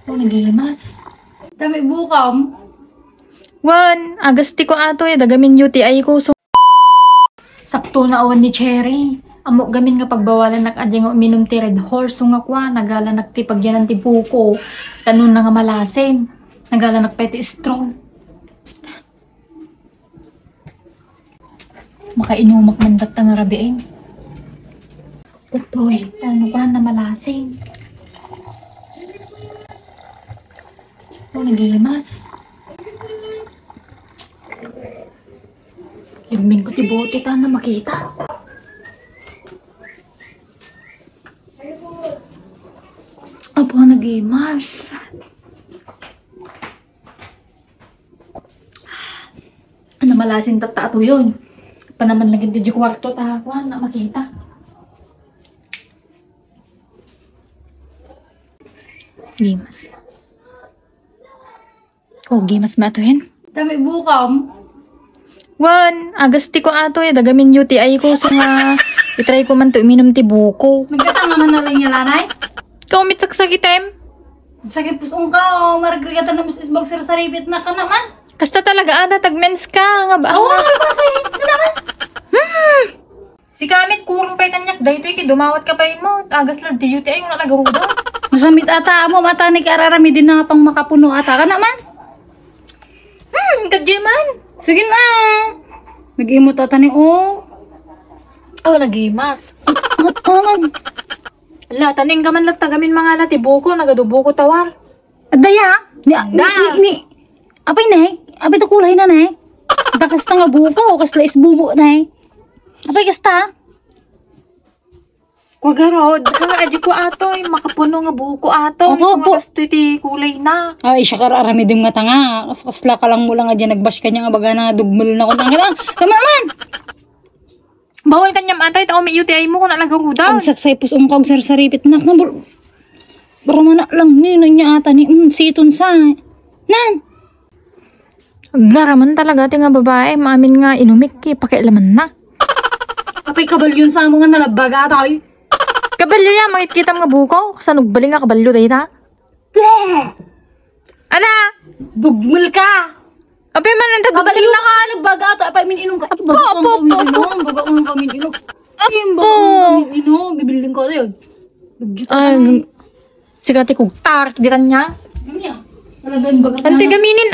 Nagimas. Dami bukam. Wan, agasti ko ato dagamin UTI ko. So, Sakto na awan ni Cherry. Amo gamin nga pagbawalan nakadya nga uminom ti Red Horse. So nga kwa, nagala nagtipagyan ng tibuko. Tanon na nga malasin. Nagala nagpeti strong. Makainumak man ba't nga rabiin. Utoy, ano ba na malasin? Nagimas. Ibig ko tibote ta na makita. Apo, nagimas. Ano malasin tata ato yun? Panaman lagi di kwarto ta ako na makita. gimas. Oh, gimas ba ito yan? Dami bukam. Wan, agasti ko ato dagamin UTI ko. So nga, itry ko man to uminom ti buko. Nagkatanga man na rin niya lanay? Kaumit saksakitem. Sakit pusong ka o maragregata na mas isbag sir sa ribit na ka naman. Kasta talaga ada, tagmens ka. Nga ba? Oo, ano ba sa'yo? Ito naman. Si Kamit, kurang pa'y kanyak. Dahito dumawat ka pa mo. Agas lang, di UTI yung nalagaw daw. Masamit ata mo, mata ni kararami din na pang makapuno ata ka naman. Kadyaman. Sige na. Nag-imot ata ni o. Oh, nagimas. Atang. Ala, taning ka man lang tagamin mga lati. Buko, nagadubuko tawar. Adaya. Apay na eh. Apay to kulay na eh. Dakas na nga buko. Kasla isbubo na eh. Apay kasta. Wagarod. Nga adi ko ato. Makapuno nga buko ato. Opo, po. Kasto iti kulay na. Ay, siya kararami din nga tanga. Kasla ka lang mo lang nga dyan. Nagbash ka niya nga baga na dugmul na ko. Tama naman. Bawal kanyam atay. Tao may UTI mo kung nalagaw ko daw. Ang saksay pusong kong sarsaripit na. Baramana lang ni niya ata ni siton sa. Nan. Garaman talaga iti nga babae. Maamin nga inumik. Pakialaman na. Apay kabal yun sa mga nalabaga tayo. Kabalyo yan. Makikita mga buko. Sanugbaling nga kabalyo tayo ta. Ana. Dugmul ka. Apay man nang Kabalyo na ka. Nalabaga ito. Apay mininom ka. Baga kong kaminom. Bibiling ko tayo. Ay, sigati kugtar. Diran niya. Anti gaminin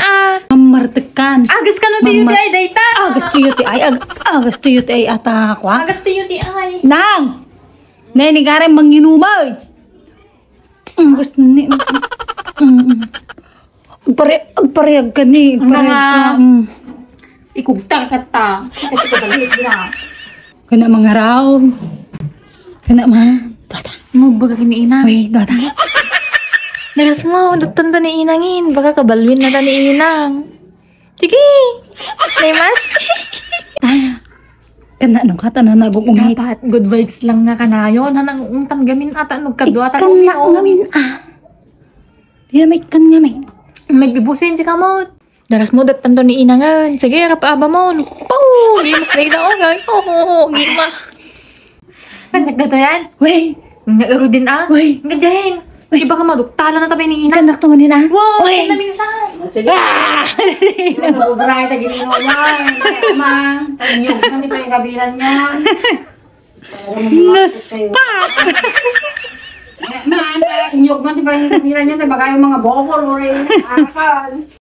Mamartekan. Agas ka no ti UTI dayta. Agas to UTI. Agas to UTI ata ako. Agas ti UTI. Nang! Nene gare manginumay. Gusto ni. Agparehag ka ni. Mga ikugtar ka ta. Kasi ka balik na. Kana mga raw. Kana mga. Dota. Mabaga kini ina. Uy, dota. Naras mo, dutanda ni inangin. Baka kabalwin na ta ni inang. Sige. Nemas. Kana nung kata na nagugungit. Dapat good vibes lang nga kanayon. Hanang untan gamin ata nagkadwa ta Kana ngamin Di na may kanya may. May bibusin si kamot. Daras mo dutanda ni inangan. Sige, rapa-aba mo. Pau! Gimas na ina ogay. Gimas. Nagdato yan? Wey. Nagaro din Wey. Ngadyahin. Iba ka maduktala na tabay ni ina. Kanak to man na. Wow! Wey. Na minsan. Sige. Nag-ubray, tagilinuman. Tama. Tanyog kami pa yung kabilan niya. Naspat. Man, tanyog man pa yung kabilan niya. Tabaga yung mga bokor. Akal.